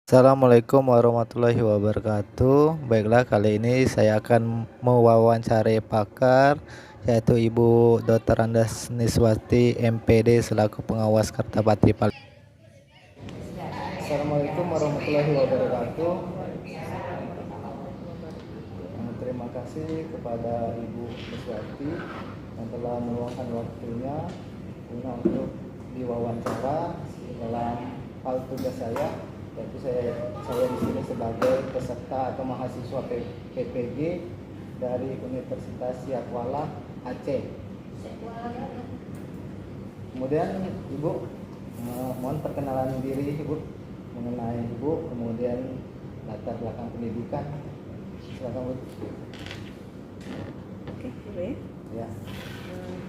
Assalamualaikum warahmatullahi wabarakatuh. Baiklah, kali ini saya akan mewawancarai pakar, yaitu Ibu Dr. Andas Niswati MPD selaku pengawas Kertapati Palembang. Assalamualaikum warahmatullahi wabarakatuh. Terima kasih kepada Ibu Niswati yang telah meluangkan waktunya untuk diwawancara dalam hal tugas saya, yaitu saya di sini sebagai peserta atau mahasiswa PPG dari Universitas Siakwala Aceh. Kemudian Ibu, mohon perkenalan diri Ibu, mengenai Ibu, kemudian latar belakang pendidikan. Silakan Bu. Oke, boleh. Ya.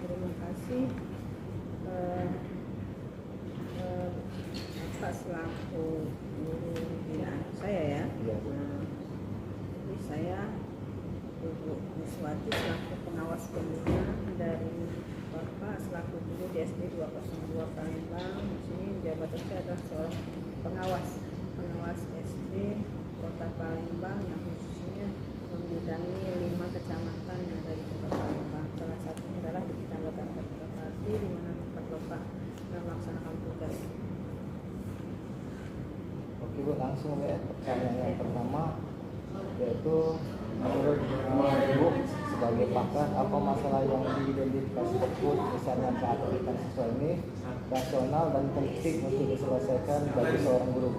Terima kasih Bapak selaku guru binaan saya ya. Iya, Bu. Jadi saya Ibu Niswati selaku pengawas pembinaan dari Bapak selaku guru di SD 202 Palembang. Di sini jabatan saya adalah seorang pengawas SD Kota Palembang yang khususnya membidangi 5 kecamatan yang ada di Kota Palembang. Salah satunya adalah di Kecamatan Kertapati, di mana tempat Bapak melaksanakan tugas. Oke Bu, langsung ya pertanyaan yang pertama, yaitu menurut Ibu sebagai pakar, apa masalah yang diidentifikasi tersebut misalnya keterlibatan siswa ini rasional dan penting untuk diselesaikan bagi seorang guru?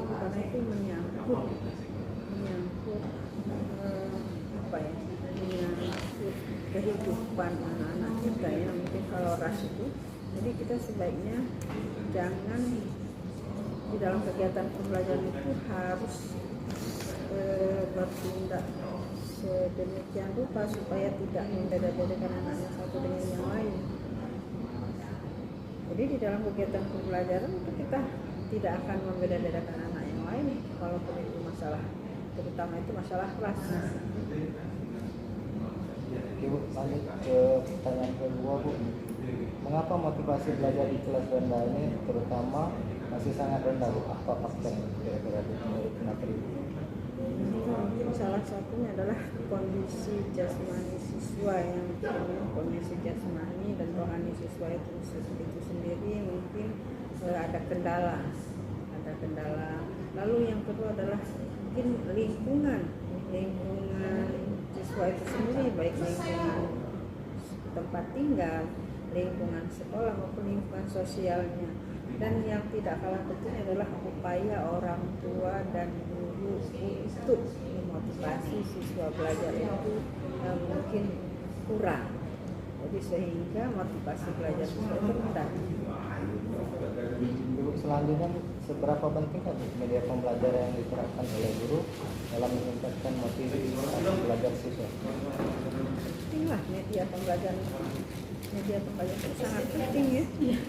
Karena itu menyangkut menyangkut kehidupan anak-anak kita ya. Mungkin kalau ras itu, jadi kita sebaiknya jangan di dalam kegiatan pembelajaran itu harus bertindak sedemikian rupa supaya tidak membeda-bedakan anaknya satu dengan yang lain. Jadi di dalam kegiatan pembelajaran itu kita tidak akan membeda-bedakan anak yang lain, walaupun itu masalah, terutama itu masalah ras. Oke Bu, lanjut ke pertanyaan kedua Bu. Mengapa motivasi belajar di kelas rendah ini terutama masih sangat rendah Bu? Apa faktor kira-kira menurut materi Bu? Mungkin salah satunya adalah kondisi jasmani siswa kondisi jasmani dan rohani siswa itu sendiri mungkin ada kendala. Lalu yang kedua adalah mungkin lingkungan siswa itu sendiri, baik lingkungan tempat tinggal, lingkungan sekolah maupun lingkungan sosialnya. Dan yang tidak kalah penting adalah upaya orang tua dan guru untuk memotivasi siswa belajar itu mungkin kurang. Jadi sehingga motivasi belajar siswa itu rendah. Selanjutnya, seberapa penting media pembelajaran yang diterapkan oleh guru dalam meningkatkan motivasi belajar siswa? Pentinglah media pembelajaran itu sangat penting ya.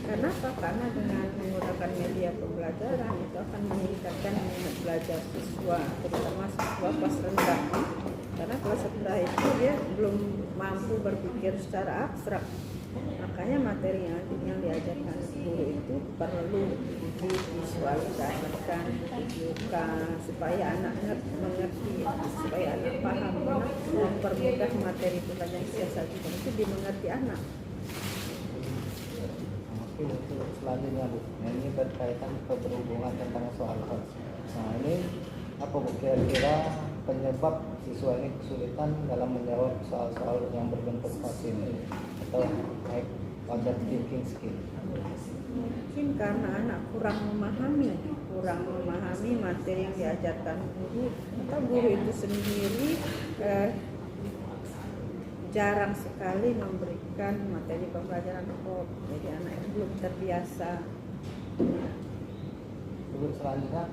Karena apa? Karena dengan menggunakan media pembelajaran itu akan meningkatkan minat belajar siswa, terutama siswa kelas rendah. Karena kelas rendah itu dia belum mampu berpikir secara abstrak. Makanya materi yang diajarkan guru itu perlu divisualisasikan, ditunjukkan supaya anak mengerti, supaya anak paham, mempermudah materi pelajaran siasat itu dimengerti anak. Oke, untuk selanjutnya Bu, ini berkaitan keberhubungan tentang soal hoax. Nah ini apa Bu kira-kira penyebab siswa ini kesulitan dalam menjawab soal-soal yang berbentuk hoax ini atau naik pada thinking skill? Mungkin karena anak kurang memahami materi yang diajarkan guru, atau guru itu sendiri jarang sekali memberikan materi pembelajaran pokok, jadi anak itu belum terbiasa. Selanjutnya,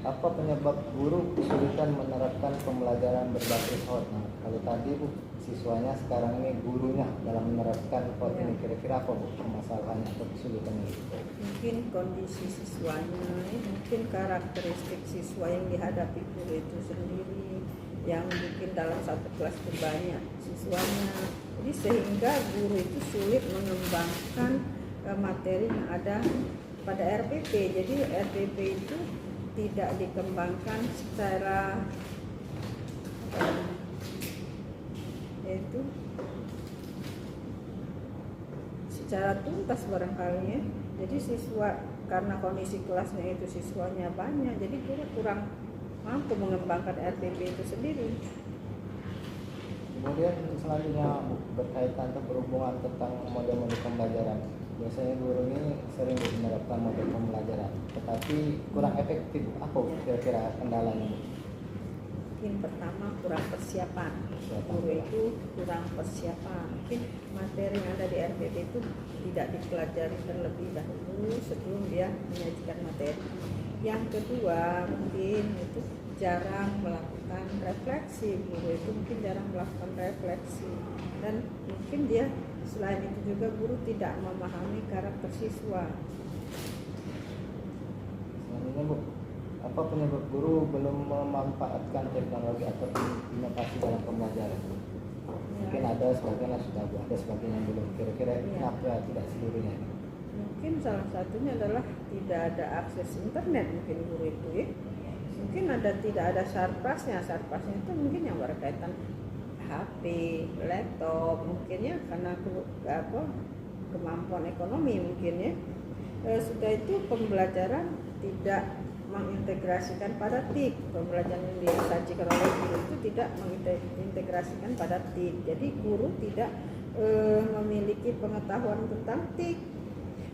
apa penyebab guru kesulitan menerapkan pembelajaran berbasis HOT? Nah, kalau tadi Bu, siswanya, sekarang ini gurunya dalam menerapkan HOT ini, kira-kira apa Bu permasalahannya atau kesulitannya? Mungkin kondisi siswanya, mungkin karakteristik siswa yang dihadapi guru itu sendiri, yang bikin dalam satu kelas itu banyak siswanya. Jadi sehingga guru itu sulit mengembangkan materi yang ada pada RPP. Jadi RPP itu tidak dikembangkan secara yaitu secara tuntas barangkali ya. Jadi siswa karena kondisi kelasnya itu siswanya banyak, jadi guru kurang mampu mengembangkan RPP itu sendiri. Kemudian selanjutnya berkaitan atau berhubungan tentang model-model pembelajaran. Biasanya guru ini sering menerapkan model pembelajaran, tetapi kurang efektif. Apa kira-kira kendalanya? Mungkin pertama kurang persiapan. Guru itu kurang persiapan. Mungkin materi yang ada di RPP itu tidak dipelajari terlebih dahulu sebelum dia menyajikan materi. Yang kedua mungkin itu jarang melakukan refleksi. Guru itu mungkin jarang melakukan refleksi, dan mungkin dia selain itu juga guru tidak memahami karakter siswa. Selanjutnya Bu, apa penyebab guru belum memanfaatkan teknologi atau inovasi dalam pembelajaran? Mungkin ada sebagian yang sudah, ada sebagian yang belum. Kira-kira kenapa tidak seluruhnya? Mungkin salah satunya adalah tidak ada akses internet mungkin guru itu ya. Mungkin tidak ada sarpasnya itu mungkin yang berkaitan HP, laptop mungkin ya, karena kemampuan ekonomi mungkin ya. Sudah itu pembelajaran tidak mengintegrasikan pada TIK. Pembelajaran yang disajikan oleh guru itu tidak mengintegrasikan pada TIK. Jadi guru tidak memiliki pengetahuan tentang TIK.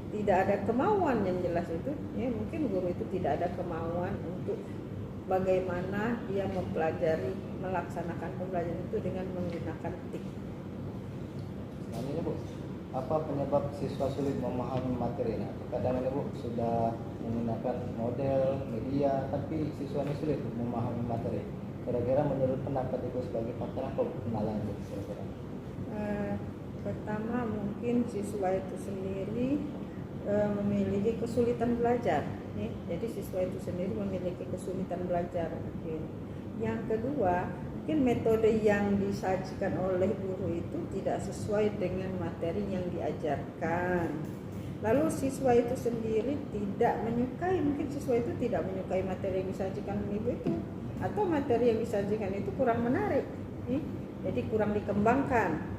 Tidak ada kemauan yang jelas itu ya, mungkin guru itu tidak ada kemauan untuk bagaimana dia mempelajari, melaksanakan pembelajaran itu dengan menggunakan TIK. Selanjutnya Bu, apa penyebab siswa sulit memahami materinya? Kadang ini Bu sudah menggunakan model media, tapi siswa ini sulit memahami materi. Kira-kira menurut pendapat Ibu sebagai faktor apa kendalanya kira-kira? Pertama mungkin siswa itu sendiri memiliki kesulitan belajar. Jadi siswa itu sendiri memiliki kesulitan belajar mungkin. Yang kedua, mungkin metode yang disajikan oleh guru itu tidak sesuai dengan materi yang diajarkan. Lalu siswa itu sendiri tidak menyukai, mungkin siswa itu tidak menyukai materi yang disajikan ibu itu, atau materi yang disajikan itu kurang menarik, jadi kurang dikembangkan.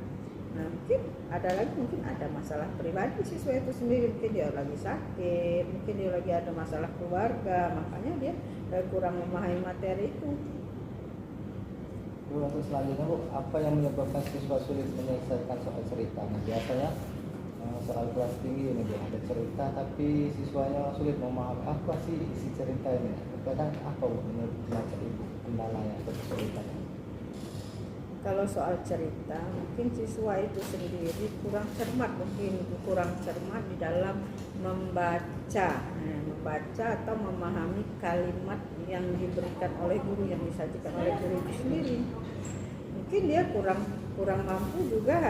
Nah, mungkin ada masalah pribadi siswa itu sendiri, mungkin dia lagi sakit, mungkin dia lagi ada masalah keluarga, makanya dia kurang memahami materi itu. Untuk selanjutnya Bu, apa yang menyebabkan siswa sulit menyelesaikan soal cerita? Nah, biasanya soal kelas tinggi ini Bu, ada cerita tapi siswanya sulit memahami apa sih isi cerita ini. Kadang apa Bu menurut Ibu kendalanya atau kesulitannya? Kalau soal cerita, mungkin siswa itu sendiri kurang cermat di dalam membaca atau memahami kalimat yang diberikan oleh guru, yang disajikan oleh guru itu sendiri. Mungkin dia kurang mampu juga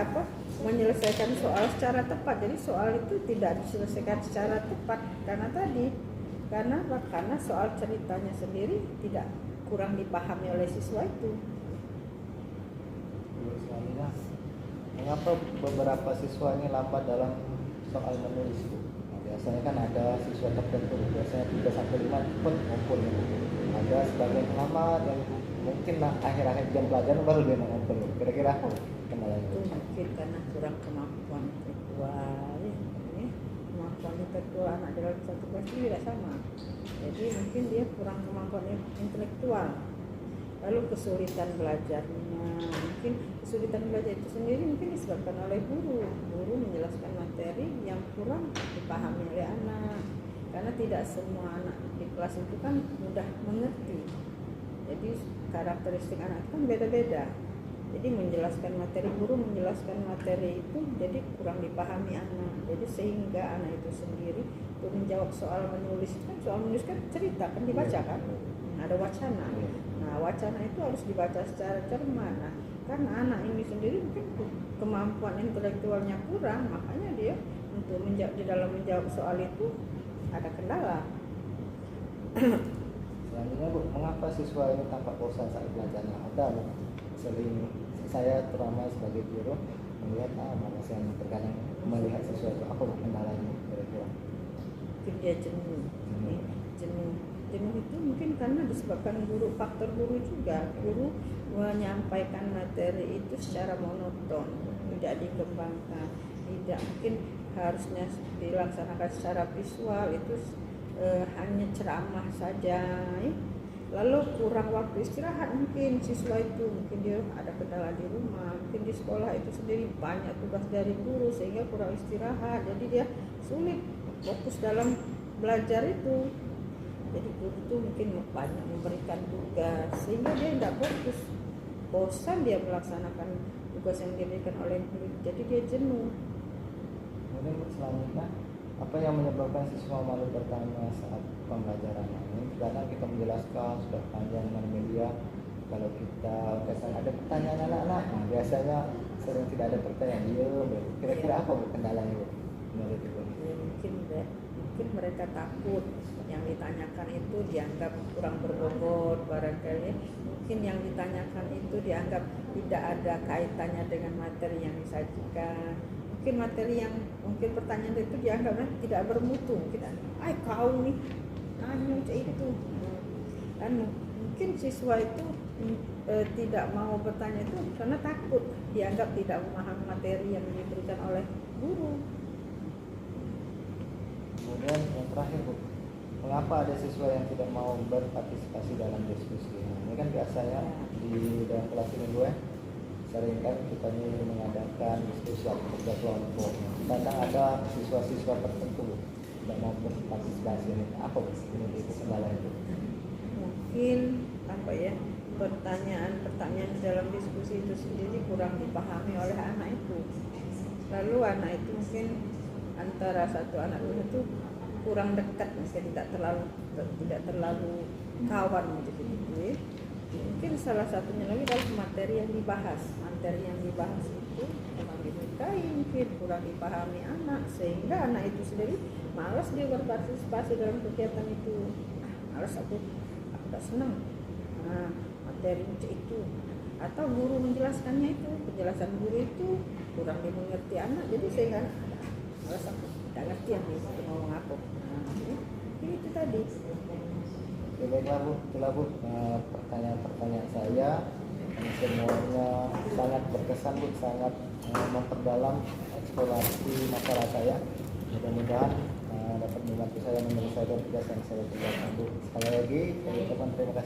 menyelesaikan soal secara tepat. Jadi soal itu tidak diselesaikan secara tepat karena soal ceritanya sendiri tidak kurang dipahami oleh siswa itu. Selanjutnya, mengapa beberapa siswa ini lambat dalam soal menulis Bu? Nah, biasanya kan ada siswa tertentu, biasanya 3-5 cepat ngumpul. Ada sebagian lama yang mungkin akhir-akhir jam pelajaran baru dia ngumpul. Kira-kira apa kendalanya? Itu mungkin karena kurang kemampuan intelektual ya. Kemampuan intelektual anak dalam satu kelas itu tidak sama. Jadi mungkin dia kurang kemampuan intelektual. Lalu kesulitan belajarnya, mungkin kesulitan belajar itu sendiri mungkin disebabkan oleh guru menjelaskan materi yang kurang dipahami oleh anak, karena tidak semua anak di kelas itu kan mudah mengerti. Jadi karakteristik anak itu kan beda-beda. Jadi guru menjelaskan materi itu jadi kurang dipahami anak. Jadi sehingga anak itu sendiri untuk menjawab soal menulis kan cerita kan dibaca kan, ada wacana. Nah, wacana itu harus dibaca secara cermat. Nah, karena anak ini sendiri mungkin kemampuan intelektualnya kurang, makanya dia di dalam menjawab soal itu ada kendala. Selanjutnya Bu, mengapa siswa ini tampak bosan saat belajarnya? Ada Bu, sering saya terutama sebagai guru melihat manusia yang terkadang melihat siswa itu apa kendalanya kira-kira? Mungkin dia jenuh. Jenuh itu mungkin karena disebabkan guru, faktor guru juga. Guru menyampaikan materi itu secara monoton, tidak dikembangkan, tidak mungkin harusnya dilaksanakan secara visual, itu hanya ceramah saja ya. Lalu kurang waktu istirahat, mungkin siswa itu mungkin dia ada kendala di rumah, mungkin di sekolah itu sendiri banyak tugas dari guru sehingga kurang istirahat, jadi dia sulit fokus dalam belajar itu. Jadi guru itu mungkin banyak memberikan tugas sehingga dia tidak fokus, bosan dia melaksanakan tugas yang diberikan oleh guru, jadi dia jenuh. Kemudian selanjutnya, apa yang menyebabkan siswa malu bertanya saat pembelajaran? Ini kadang kita menjelaskan sudah panjang dengan media, kalau kita ada pertanyaan anak-anak, biasanya sering tidak ada pertanyaan. Kira-kira apa kendalanya Bu? Menurut Ibu? Ya, mungkin mereka takut yang ditanyakan itu dianggap kurang berbobot barangkali. Mungkin yang ditanyakan itu dianggap tidak ada kaitannya dengan materi yang disajikan. Mungkin materi yang mungkin pertanyaan itu dianggap tidak bermutu. Mungkin kau nih nanya itu. Dan mungkin siswa itu tidak mau bertanya itu karena takut dianggap tidak memahami materi yang diberikan oleh guru. Kemudian yang terakhir Bu, mengapa ada siswa yang tidak mau berpartisipasi dalam diskusi? Ini kan biasanya di dalam kelas ini gue sering kan kita ini mengadakan diskusi atau kerja kelompok. Kadang ada siswa-siswa tertentu tidak mau berpartisipasi. Apa ini kendala itu? Mungkin pertanyaan di dalam diskusi itu sendiri kurang dipahami oleh anak itu. Lalu anak itu mungkin antara satu anak itu kurang dekat, misalnya tidak terlalu kawan gitu. Mungkin salah satunya lagi dalam materi yang dibahas itu kurang dimintai, mungkin kurang dipahami anak, sehingga anak itu sendiri malas dia berpartisipasi dalam kegiatan itu. Malas aku tak senang materi itu, atau guru menjelaskannya itu, penjelasan guru itu kurang dimengerti anak, jadi sehingga malas aku tidak ngerti yang itu ngomong apa. Itu tadi. Ya, baiklah Bu, itulah Bu pertanyaan-pertanyaan saya. Semuanya sangat berkesan Bu, sangat memperdalam eksplorasi masalah saya. Mudah-mudahan dapat membantu saya menyelesaikan tugas yang saya kerjakan Bu. Sekali lagi saya ucapkan terima kasih.